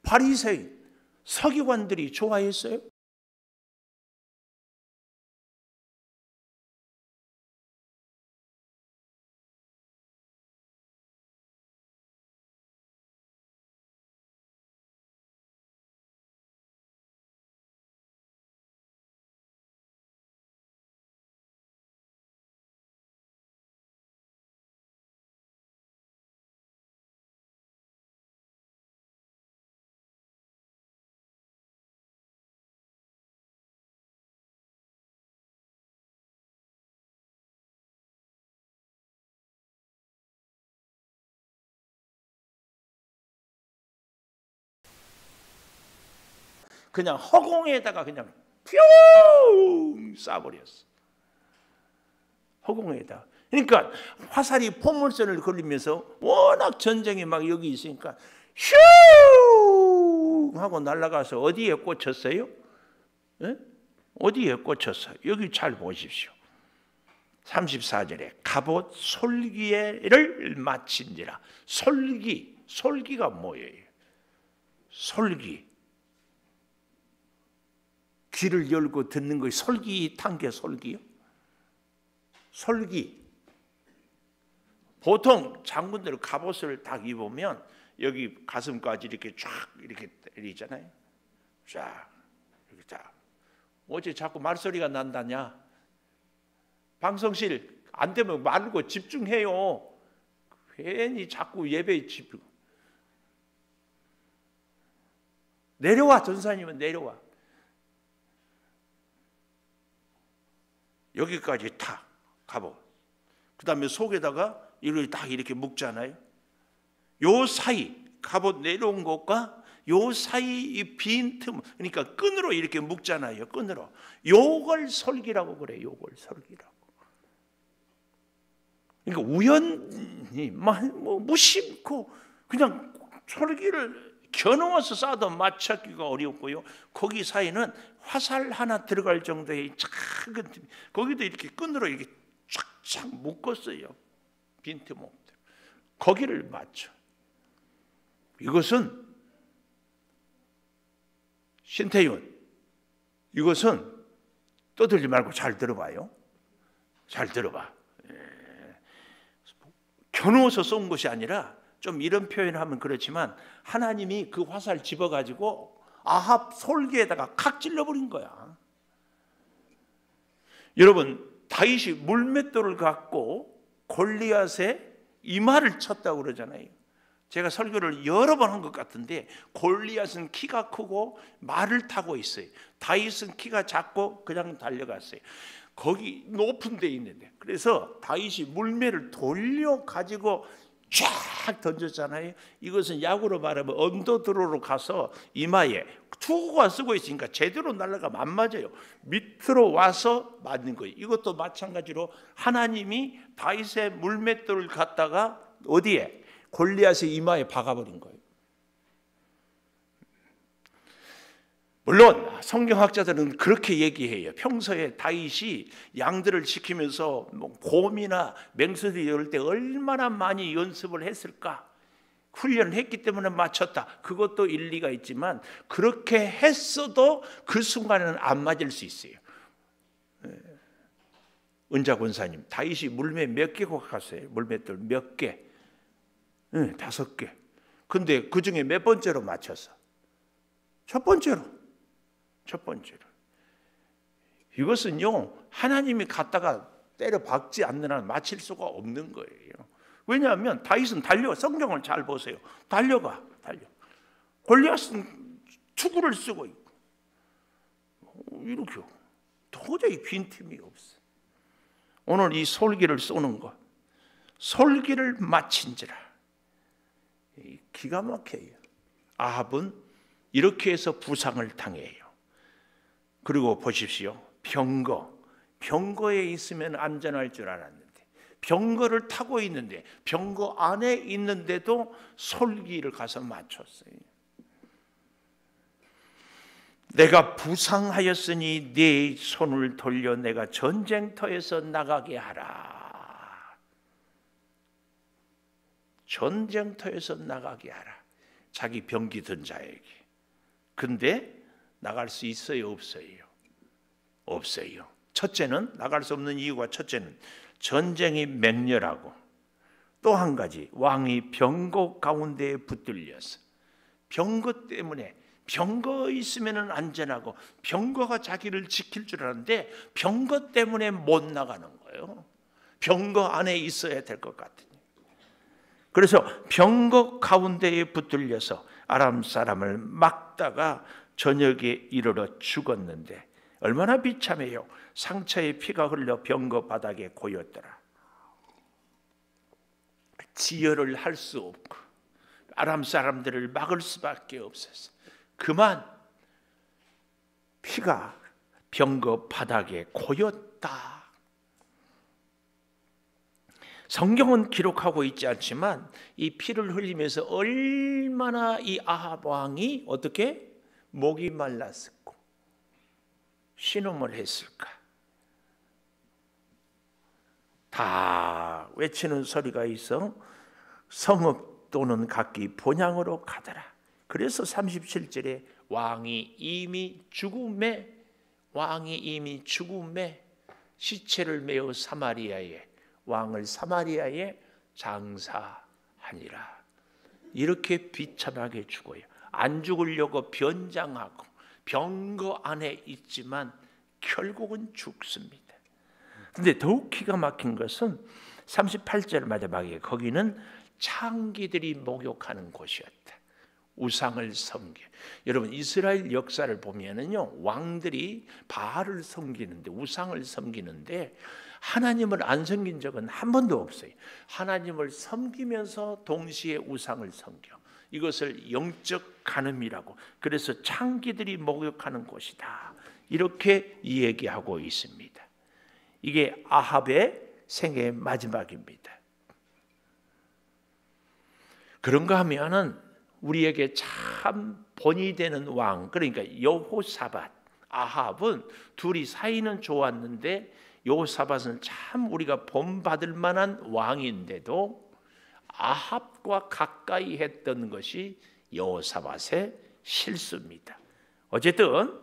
바리새인, 서기관들이 좋아했어요? 그냥 허공에다가 그냥 뿅 쏴버렸어. 허공에다. 그러니까 화살이 포물선을 걸리면서 워낙 전쟁이 막 여기 있으니까 슝 하고 날아가서 어디에 꽂혔어요? 네? 어디에 꽂혔어요? 여기 잘 보십시오. 34절에 갑옷 솔기를 마친지라. 솔기가 뭐예요? 솔기. 귀를 열고 듣는 거예요. 솔기 탄 게 솔기요? 솔기. 보통 장군들 갑옷을 딱 입으면 여기 가슴까지 이렇게 쫙 이렇게 때리잖아요. 쫙 이렇게 쫙. 어제 자꾸 말소리가 난다냐? 방송실 안 되면 말고 집중해요. 괜히 자꾸 예배에 집중. 내려와, 전사님은 내려와. 여기까지 다 갑옷. 그 다음에 속에다가 이렇게 딱 이렇게 묶잖아요. 요 사이 갑옷 내려온 것과 요 사이 이 빈 틈, 그러니까 끈으로 이렇게 묶잖아요. 끈으로. 요걸 솔기라고 그래. 요걸 솔기라고. 그러니까 우연히 뭐 무심코 그냥 솔기를 겨누어서 쏴도 맞추기가 어렵고요. 거기 사이는 화살 하나 들어갈 정도의 작은 틈, 거기도 이렇게 끈으로 이렇게 쫙쫙 묶었어요. 빈틈 없도록. 거기를 맞춰. 이것은 신태윤, 이것은 떠들지 말고 잘 들어봐요. 잘 들어봐. 겨누어서 쏜 것이 아니라 좀 이런 표현을 하면 그렇지만 하나님이 그 화살 집어가지고 아합 솔기에다가 칵 찔러버린 거야. 여러분, 다윗이 물맷돌을 갖고 골리앗의 이마를 쳤다고 그러잖아요. 제가 설교를 여러 번 한 것 같은데 골리앗은 키가 크고 말을 타고 있어요. 다윗은 키가 작고 그냥 달려갔어요. 거기 높은 데 있는데, 그래서 다윗이 물매를 돌려 가지고 쫙 던졌잖아요. 이것은 야구로 말하면 언더드로로 가서 이마에 투구가 쓰고 있으니까 제대로 날아가면 안 맞아요. 밑으로 와서 맞는 거예요. 이것도 마찬가지로 하나님이 다윗의 물맷돌을 갖다가 어디에? 골리앗의 이마에 박아버린 거예요. 물론 성경학자들은 그렇게 얘기해요. 평소에 다윗이 양들을 지키면서 곰이나 맹수들이 이럴 때 얼마나 많이 연습을 했을까? 훈련을 했기 때문에 맞췄다. 그것도 일리가 있지만 그렇게 했어도 그 순간에는 안 맞을 수 있어요. 은자 권사님, 다윗이 물매 몇 개 갔어요? 물맷돌 몇 개? 5개. 근데 그 중에 몇 번째로 맞췄어? 첫 번째로. 이것은요, 하나님이 갖다가 때려 박지 않는 한 맞힐 수가 없는 거예요. 왜냐하면 다윗은 성경을 잘 보세요. 달려. 골리앗은 투구를 쓰고 있고, 이렇게 도저히 빈틈이 없어. 오늘 이 솔기를 쏘는 것, 솔기를 마친지라. 기가 막혀요. 아합은 이렇게 해서 부상을 당해요. 그리고 보십시오. 병거에 있으면 안전할 줄 알았는데 병거를 타고 있는데 병거 안에 있는데도 솔기를 가서 맞췄어요. 내가 부상하였으니 네 손을 돌려 내가 전쟁터에서 나가게 전쟁터에서 나가게 하라. 자기 병기 든 자에게. 근데 나갈 수 있어요, 없어요? 없어요. 첫째는, 나갈 수 없는 이유가, 첫째는 전쟁이 맹렬하고, 또 한 가지 왕이 병거 가운데에 붙들려서, 병거 때문에, 병거 있으면 안전하고 병거가 자기를 지킬 줄 아는데 병거 때문에 못 나가는 거예요. 병거 안에 있어야 될 것 같으니. 그래서 병거 가운데에 붙들려서 아람 사람을 막다가 저녁에 이르러 죽었는데, 얼마나 비참해요. 상처에 피가 흘러 병거 바닥에 고였더라. 지혈을 할 수 없고 아람 사람들을 막을 수밖에 없었어. 그만 피가 병거 바닥에 고였다. 성경은 기록하고 있지 않지만 이 피를 흘리면서 얼마나 이 아합 왕이 어떻게 목이 말랐을까, 신음을 했을까. 다 외치는 소리가 있어 성읍 또는 각기 본향으로 가더라. 그래서 37절에 왕이 이미 죽음에 시체를 메어 왕을 사마리아에 장사하니라. 이렇게 비참하게 죽어요. 안 죽으려고 변장하고 병거 안에 있지만 결국은 죽습니다. 근데 더욱 기가 막힌 것은 38절 마지막에, 거기는 창기들이 목욕하는 곳이었다. 우상을 섬겨. 여러분, 이스라엘 역사를 보면은요, 왕들이 바알을 섬기는데, 우상을 섬기는데 하나님을 안 섬긴 적은 한 번도 없어요. 하나님을 섬기면서 동시에 우상을 섬겨. 이것을 영적 간음이라고, 그래서 창기들이 목욕하는 곳이다, 이렇게 얘기하고 있습니다. 이게 아합의 생애의 마지막입니다. 그런가 하면은 우리에게 참 본이 되는 왕, 그러니까 여호사밧, 아합은 둘이 사이는 좋았는데 여호사밧은 참 우리가 본받을 만한 왕인데도 아합과 가까이 했던 것이 여호사밧의 실수입니다. 어쨌든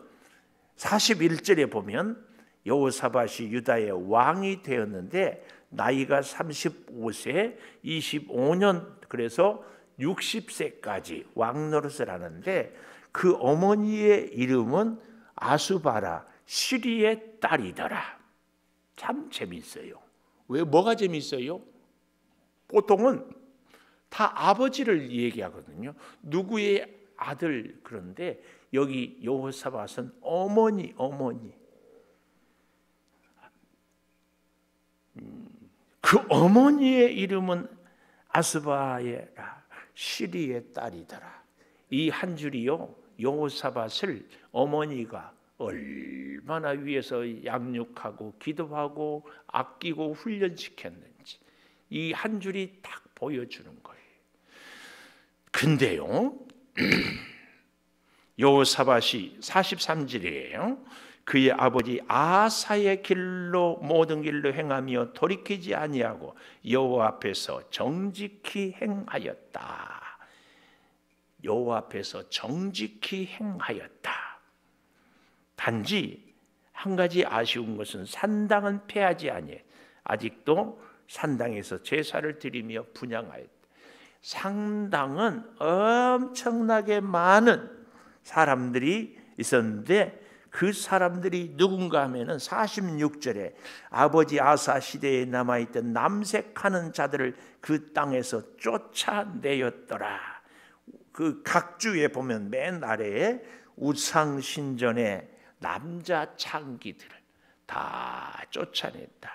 41절에 보면 여호사밧이 유다의 왕이 되었는데 나이가 35세 25년, 그래서 60세까지 왕 노릇을 하는데, 그 어머니의 이름은 아수바라, 시리의 딸이더라. 참 재밌어요. 왜, 뭐가 재밌어요? 보통은 다 아버지를 얘기하거든요. 누구의 아들. 그런데 여기 여호사밧은 어머니. 그 어머니의 이름은 아스바예라, 시리의 딸이더라. 이 한 줄이요, 여호사밧을 어머니가 얼마나 위해서 양육하고 기도하고 아끼고 훈련시켰는지 이 한 줄이 딱 보여주는 거예요. 근데요, 여호사밧이 43절이에요. 그의 아버지 아사의 길로 모든 길로 행하며 돌이키지 아니하고 여호와 앞에서 정직히 행하였다. 여호와 앞에서 정직히 행하였다. 단지 한 가지 아쉬운 것은 산당은 폐하지 아니해. 아직도 산당에서 제사를 드리며 분향하였다. 산당은 엄청나게 많은 사람들이 있었는데 그 사람들이 누군가 하면은 46절에 아버지 아사 시대에 남아있던 남색하는 자들을 그 땅에서 쫓아내었더라. 그 각주에 보면 맨 아래에 우상신전의 남자 창기들을 다 쫓아냈다.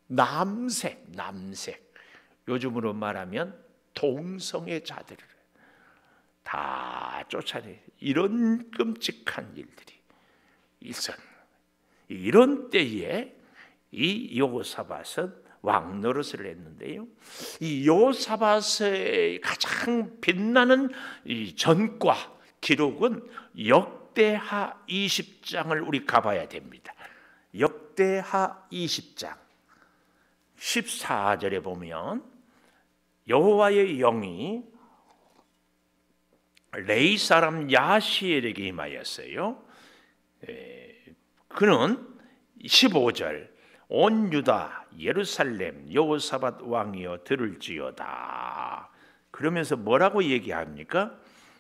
남색, 요즘으로 말하면 동성애 자들을 다 쫓아내. 이런 끔찍한 일들이 있었는. 이런 때에 이 여호사밧은 왕 노릇을 했는데요, 이 여호사밧의 가장 빛나는 이 전과 기록은 역대하 20장을 우리 가봐야 됩니다. 역대하 20장 14절에 보면 여호와의 영이 레이 사람 야시엘에게 임하였어요. 그는 15절 온 유다 예루살렘 여호사밧 왕이여 들을지어다. 그러면서 뭐라고 얘기합니까?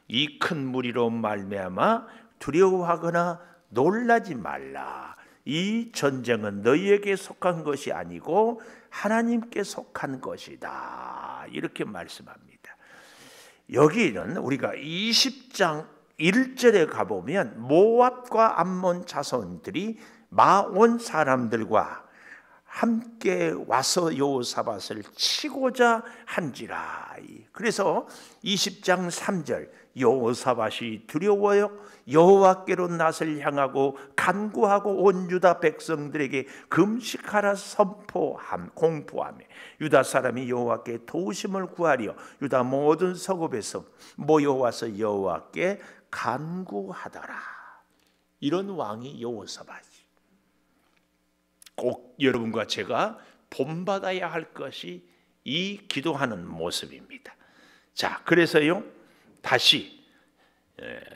이 큰 무리로 말미암아 두려워하거나 놀라지 말라. 이 전쟁은 너희에게 속한 것이 아니고 하나님께 속한 것이다. 이렇게 말씀합니다. 여기는 우리가 20장 1절에 가보면 모압과 암몬 자손들이 마온 사람들과 함께 와서 여호사밧을 치고자 한지라. 그래서 20장 3절 여호사밧이 두려워요 여호와께로 낯을 향하고 간구하고 온 유다 백성들에게 금식하라 공포하며 유다 사람이 여호와께 도우심을 구하려 유다 모든 서급에서 모여와서 여호와께 간구하더라. 이런 왕이 여호사밧이 꼭 여러분과 제가 본받아야 할 것이 이 기도하는 모습입니다. 자, 그래서요 다시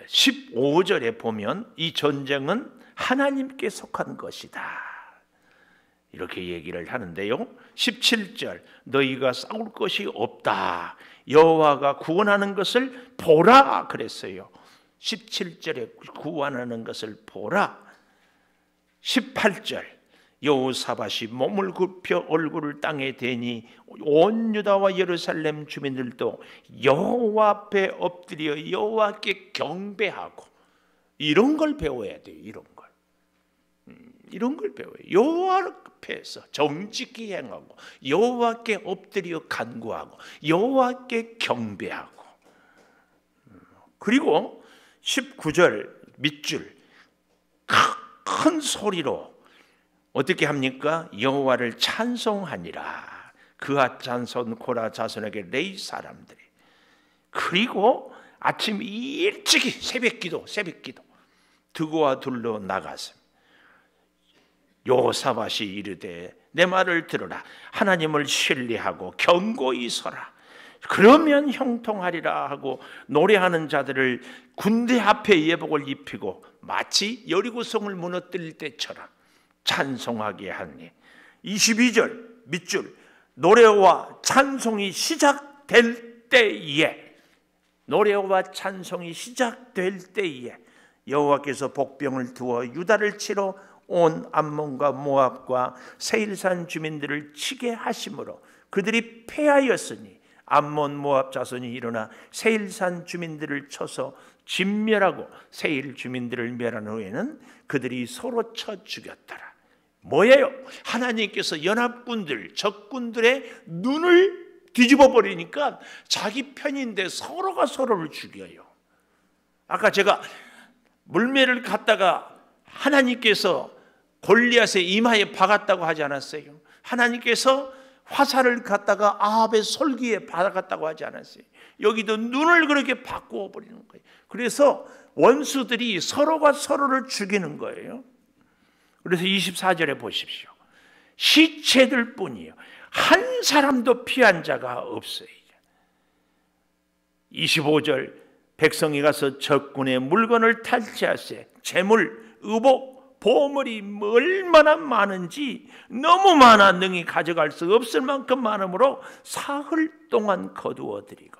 15절에 보면 이 전쟁은 하나님께 속한 것이다 이렇게 얘기를 하는데요. 17절 너희가 싸울 것이 없다 여호와가 구원하는 것을 보라 그랬어요. 17절에 구원하는 것을 보라. 18절 여호사밧이 몸을 굽혀 얼굴을 땅에 대니 온 유다와 예루살렘 주민들도 여호와 앞에 엎드려 여호와께 경배하고 이런 걸 배워야 돼요. 이런 걸 배워요. 여호와 앞에서 정직히 행하고 여호와께 엎드려 간구하고 여호와께 경배하고 그리고 19절 밑줄 큰 소리로 어떻게 합니까? 여호와를 찬송하니라. 그앗 자손 고라 자손에게 레이 사람들이 그리고 아침 일찍이 새벽기도 두고와 둘러 나가서 여호사밧이 이르되 내 말을 들으라 하나님을 신뢰하고 견고히 서라 그러면 형통하리라 하고 노래하는 자들을 군대 앞에 예복을 입히고 마치 여리고성을 무너뜨릴 때처럼 찬송하게 하니 22절 밑줄 노래와 찬송이 시작될 때에 여호와께서 복병을 두어 유다를 치러 온 암몬과 모압과 세일산 주민들을 치게 하심으로 그들이 패하였으니 암몬 모압 자손이 일어나 세일산 주민들을 쳐서 진멸하고 세일 주민들을 멸한 후에는 그들이 서로 쳐 죽였더라. 뭐예요? 하나님께서 연합군들, 적군들의 눈을 뒤집어 버리니까 자기 편인데 서로가 서로를 죽여요. 아까 제가 물매를 갖다가 하나님께서 골리앗의 이마에 박았다고 하지 않았어요? 하나님께서 화살을 갖다가 아합의 솔기에 박았다고 하지 않았어요? 여기도 눈을 그렇게 바꾸어 버리는 거예요. 그래서 원수들이 서로가 서로를 죽이는 거예요. 그래서 24절에 보십시오. 시체들 뿐이요 한 사람도 피한 자가 없어요. 25절 백성이 가서 적군의 물건을 탈취하세 재물, 의복, 보물이 얼마나 많은지 너무 많아 능히 가져갈 수 없을 만큼 많으므로 사흘 동안 거두어 드리고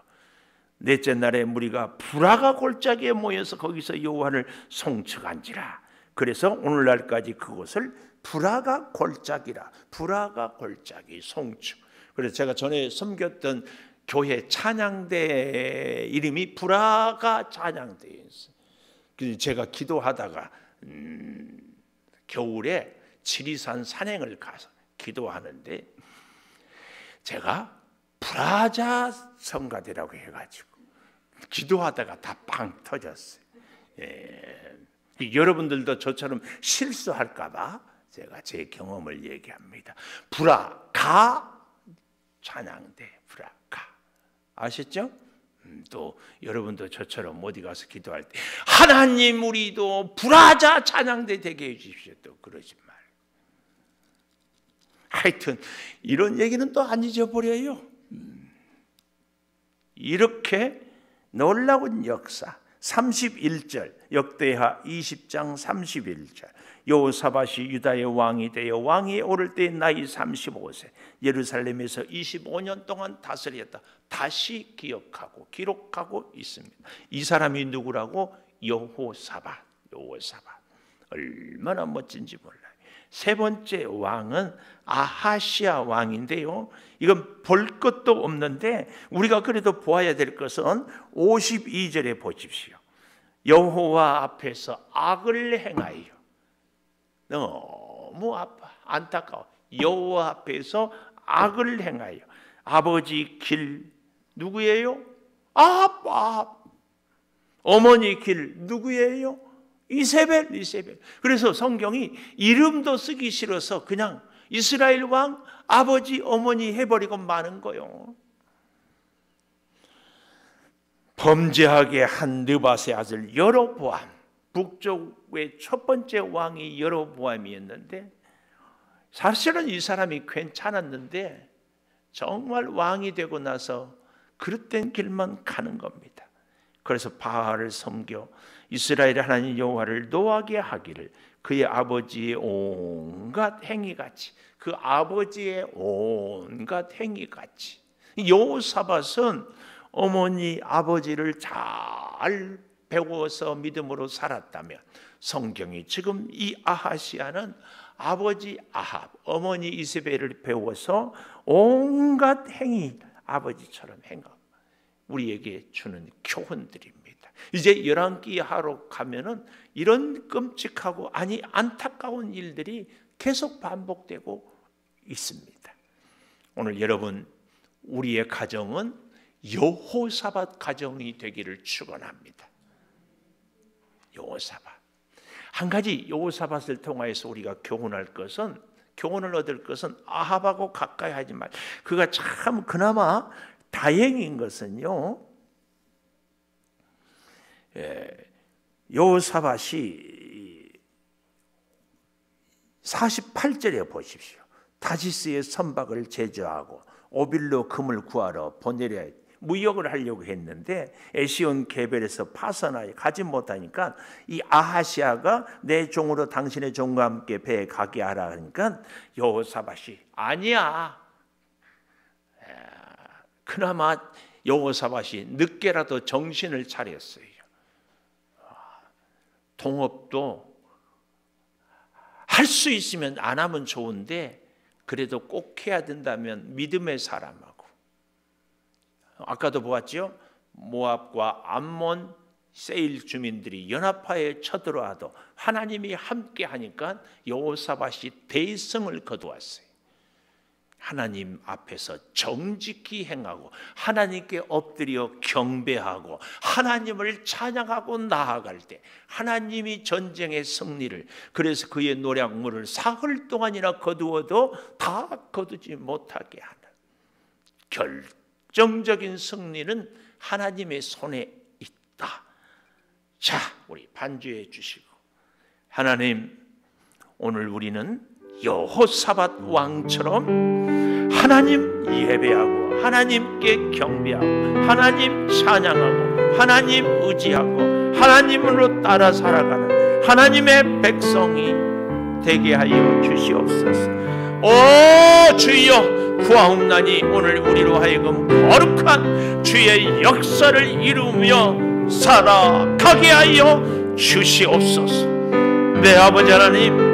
넷째 날에 무리가 부라가 골짜기에 모여서 거기서 여호와를 송축한지라. 그래서 오늘날까지 그곳을 부라가 골짜기라. 부라가 골짜기 송축. 그래서 제가 전에 섬겼던 교회 찬양대 이름이 부라가 찬양대였어요. 그래서 제가 기도하다가 겨울에 지리산 산행을 가서 기도하는데 제가 브라자 성가대라고 해가지고 기도하다가 다 빵 터졌어요. 여러분들도 저처럼 실수할까봐 제가 제 경험을 얘기합니다. 브라가 찬양대 브라가 아셨죠? 또 여러분도 저처럼 어디 가서 기도할 때 하나님 우리도 브라자 찬양대 되게 해주십시오. 또 그러지 말. 하여튼 이런 얘기는 또 안 잊어버려요. 이렇게 놀라운 역사. 31절 역대하 20장 31절 여호사밧이 유다의 왕이 되어 왕위에 오를 때 나이 35세 예루살렘에서 25년 동안 다스렸다. 다시 기억하고 기록하고 있습니다. 이 사람이 누구라고? 여호사밧. 얼마나 멋진지 몰라요. 세 번째 왕은 아하시아 왕인데요, 이건 볼 것도 없는데 우리가 그래도 보아야 될 것은 52절에 보십시오. 여호와 앞에서 악을 행하여. 너무 안타까워. 여호와 앞에서 악을 행하여. 아버지 길 누구예요? 아합. 어머니 길 누구예요? 이세벨. 그래서 성경이 이름도 쓰기 싫어서 그냥 이스라엘 왕 아버지 어머니 해버리고 마는 거요. 범죄하게 한 느밧의 아들 여로보암, 북쪽의 첫 번째 왕이 여로보암이었는데 사실은 이 사람이 괜찮았는데 정말 왕이 되고 나서 그릇된 길만 가는 겁니다. 그래서 바알을 섬겨 이스라엘 하나님 여호와를 노하게 하기를 그의 아버지의 온갖 행위같이, 그 아버지의 온갖 행위같이. 여호사밧은 어머니 아버지를 잘 배워서 믿음으로 살았다면 성경이 지금 이 아하시아는 아버지 아합, 어머니 이세벨을 배워서 온갖 행위 아버지처럼 행하고 우리에게 주는 교훈들입니다. 이제 열왕기하로 가면은 이런 끔찍하고 안타까운 일들이 계속 반복되고 있습니다. 오늘 여러분, 우리의 가정은 여호사밧 가정이 되기를 축원합니다. 여호사밧. 한 가지 여호사밧을 통하여서 우리가 교훈을 얻을 것은 아합하고 가까이 하지 말. 그가 참 그나마 다행인 것은요, 여호사밧이 48절에 보십시오. 다시스의 선박을 제조하고 오빌로 금을 구하러 보내려 무역을 하려고 했는데 에시온 게벨에서 파선하여 가지 못하니까 이 아하시아가 내 종으로 당신의 종과 함께 배에 가게 하라 하니까 여호사밧이 아니야. 그나마 여호사밧이 늦게라도 정신을 차렸어요. 동업도 할 수 있으면 안 하면 좋은데 그래도 꼭 해야 된다면 믿음의 사람하고, 아까도 보았죠? 모압과 암몬, 세일 주민들이 연합하여 쳐들어와도 하나님이 함께 하니까 여호사밧이 대성을 거두었어요. 하나님 앞에서 정직히 행하고 하나님께 엎드려 경배하고 하나님을 찬양하고 나아갈 때 하나님이 전쟁의 승리를, 그래서 그의 노략물을 사흘 동안이나 거두어도 다 거두지 못하게 하는 결정적인 승리는 하나님의 손에 있다. 자, 우리 반주해 주시고, 하나님, 오늘 우리는 여호사밧 왕처럼 하나님 예배하고 하나님께 경배하고 하나님 찬양하고 하나님 의지하고 하나님으로 따라 살아가는 하나님의 백성이 되게 하여 주시옵소서. 오 주여, 구하옵나니 오늘 우리로 하여금 거룩한 주의 역사를 이루며 살아가게 하여 주시옵소서. 내 아버지 하나님,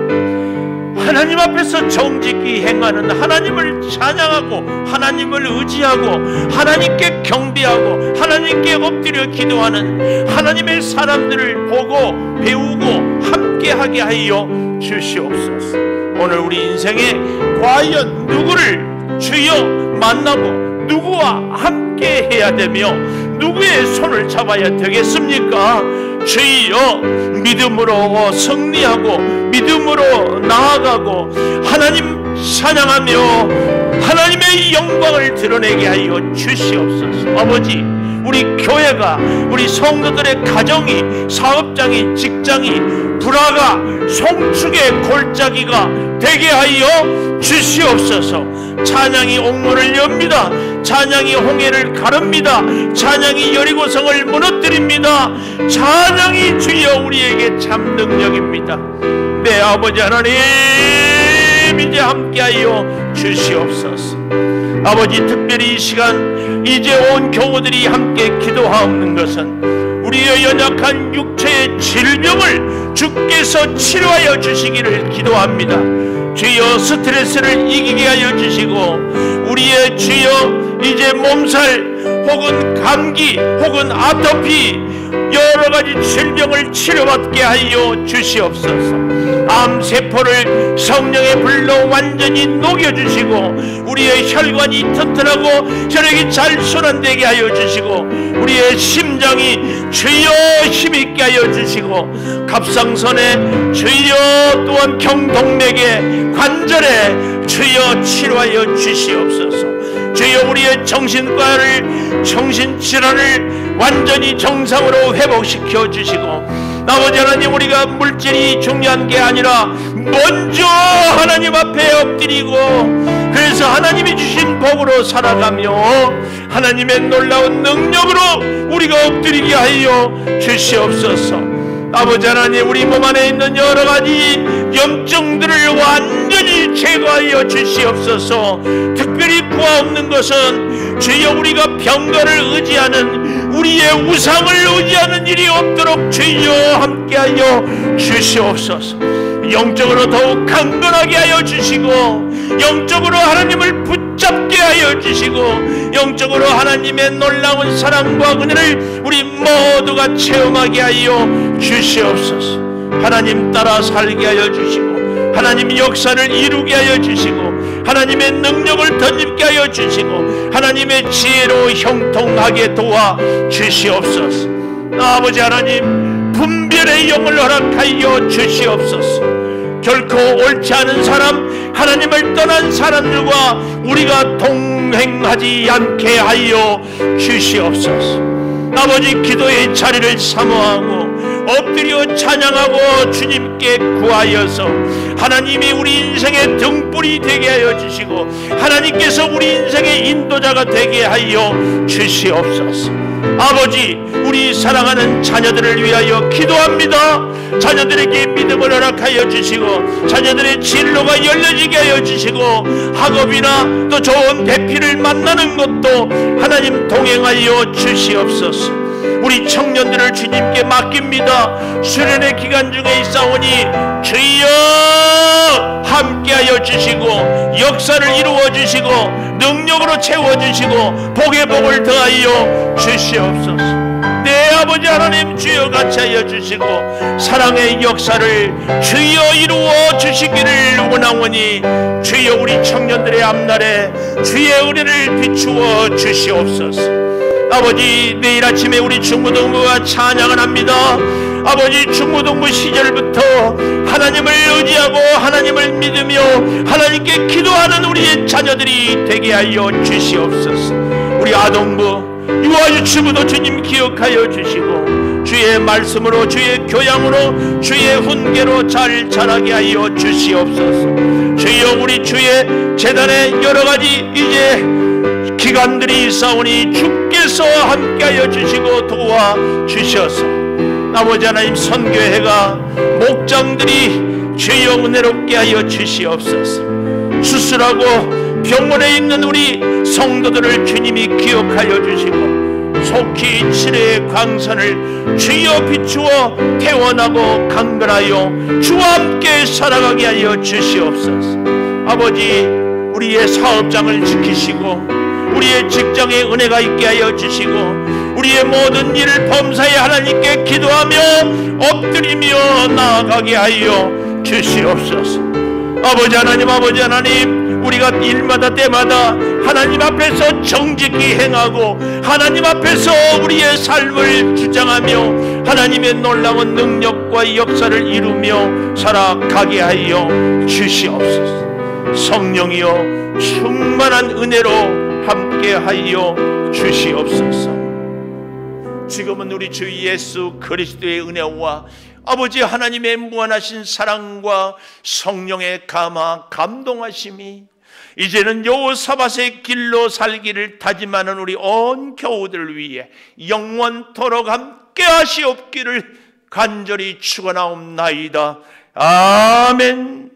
하나님 앞에서 정직히 행하는, 하나님을 찬양하고 하나님을 의지하고 하나님께 경배하고 하나님께 엎드려 기도하는 하나님의 사람들을 보고 배우고 함께하게 하여 주시옵소서. 오늘 우리 인생에 과연 누구를 주여 만나고 누구와 함께 해야 되며 누구의 손을 잡아야 되겠습니까? 주여, 믿음으로 승리하고 믿음으로 나아가고 하나님 찬양하며 하나님의 영광을 드러내게 하여 주시옵소서. 아버지, 우리 교회가, 우리 성도들의 가정이, 사업장이, 직장이 불화가 송축의 골짜기가 되게 하여 주시옵소서. 찬양이 옥문을 엽니다. 찬양이 홍해를 가릅니다. 찬양이 여리고성을 무너뜨립니다. 찬양이 주여 우리에게 참 능력입니다. 네, 아버지 하나님, 이제 함께하여 주시옵소서. 아버지, 특별히 이 시간 이제 온 교우들이 함께 기도하옵는 것은 우리의 연약한 육체의 질병을 주께서 치료하여 주시기를 기도합니다. 주여, 스트레스를 이기게 하여 주시고, 우리의 주여 이제 몸살 혹은 감기 혹은 아토피 여러가지 질병을 치료받게 하여 주시옵소서. 암세포를 성령의 불로 완전히 녹여주시고, 우리의 혈관이 튼튼하고 혈액이 잘 순환되게 하여 주시고, 우리의 심장이 주여 힘있게 하여 주시고, 갑상선에 주여 또한 경동맥에 관절에 주여 치료하여 주시옵소서. 주여, 우리의 정신질환을 완전히 정상으로 회복시켜 주시고, 아버지 하나님, 우리가 물질이 중요한 게 아니라 먼저 하나님 앞에 엎드리고, 그래서 하나님이 주신 복으로 살아가며 하나님의 놀라운 능력으로 우리가 엎드리게 하여 주시옵소서. 아버지 하나님, 우리 몸 안에 있는 여러 가지 염증들을 완전히 제거하여 주시옵소서. 특별히 구하옵는 것은 주여, 우리가 병거를 의지하는, 우리의 우상을 의지하는 일이 없도록 주여 함께하여 주시옵소서. 영적으로 더욱 강건하게 하여 주시고, 영적으로 하나님을 붙잡게 하여 주시고, 영적으로 하나님의 놀라운 사랑과 은혜를 우리 모두가 체험하게 하여 주시옵소서. 하나님 따라 살게 하여 주시고, 하나님 역사를 이루게 하여 주시고, 하나님의 능력을 덧입게 하여 주시고, 하나님의 지혜로 형통하게 도와 주시옵소서. 아버지 하나님, 분별의 영을 허락하여 주시옵소서. 결코 옳지 않은 사람, 하나님을 떠난 사람들과 우리가 동행하지 않게 하여 주시옵소서. 아버지, 기도의 자리를 사모하고 엎드려 찬양하고 주님께 구하여서 하나님이 우리 인생의 등불이 되게 하여 주시고, 하나님께서 우리 인생의 인도자가 되게 하여 주시옵소서. 아버지, 우리 사랑하는 자녀들을 위하여 기도합니다. 자녀들에게 믿음을 허락하여 주시고, 자녀들의 진로가 열려지게 하여 주시고, 학업이나 또 좋은 배필을 만나는 것도 하나님 동행하여 주시옵소서. 우리 청년들을 주님께 맡깁니다. 수련의 기간 중에 있사오니 주여 함께하여 주시고, 역사를 이루어 주시고, 능력으로 채워 주시고, 복의 복을 더하여 주시옵소서. 내 아버지 하나님, 주여 같이 하여 주시고, 사랑의 역사를 주여 이루어 주시기를 원하오니, 주여 우리 청년들의 앞날에 주의 은혜를 비추어 주시옵소서. 아버지, 내일 아침에 우리 중고등부가 찬양을 합니다. 아버지, 중고등부 시절부터 하나님을 의지하고 하나님을 믿으며 하나님께 기도하는 우리의 자녀들이 되게 하여 주시옵소서. 우리 아동부, 유아유치부도 주님 기억하여 주시고, 주의 말씀으로, 주의 교양으로, 주의 훈계로 잘 자라게 하여 주시옵소서. 주여, 우리 주의 재단에 여러가지 이제 기관들이 있사오니 주께서 함께하여 주시고 도와 주셔서, 아버지 하나님, 선교회가 목장들이 주여 은혜롭게 하여 주시옵소서. 수술하고 병원에 있는 우리 성도들을 주님이 기억하여 주시고, 속히 치료의 광선을 주여 비추어 태원하고 강건하여 주와 함께 살아가게 하여 주시옵소서. 아버지, 우리의 사업장을 지키시고, 우리의 직장에 은혜가 있게 하여 주시고, 우리의 모든 일을 범사에 하나님께 기도하며 엎드리며 나아가게 하여 주시옵소서. 아버지 하나님, 아버지 하나님, 우리가 일마다 때마다 하나님 앞에서 정직히 행하고 하나님 앞에서 우리의 삶을 주장하며 하나님의 놀라운 능력과 역사를 이루며 살아가게 하여 주시옵소서. 성령이여, 충만한 은혜로 함께하여 주시옵소서. 지금은 우리 주 예수 그리스도의 은혜와 아버지 하나님의 무한하신 사랑과 성령의 감동하심이 이제는 여호사밧의 길로 살기를 다짐하는 우리 온 교우들 위해 영원토록 함께 하시옵기를 간절히 축원하옵나이다. 아멘.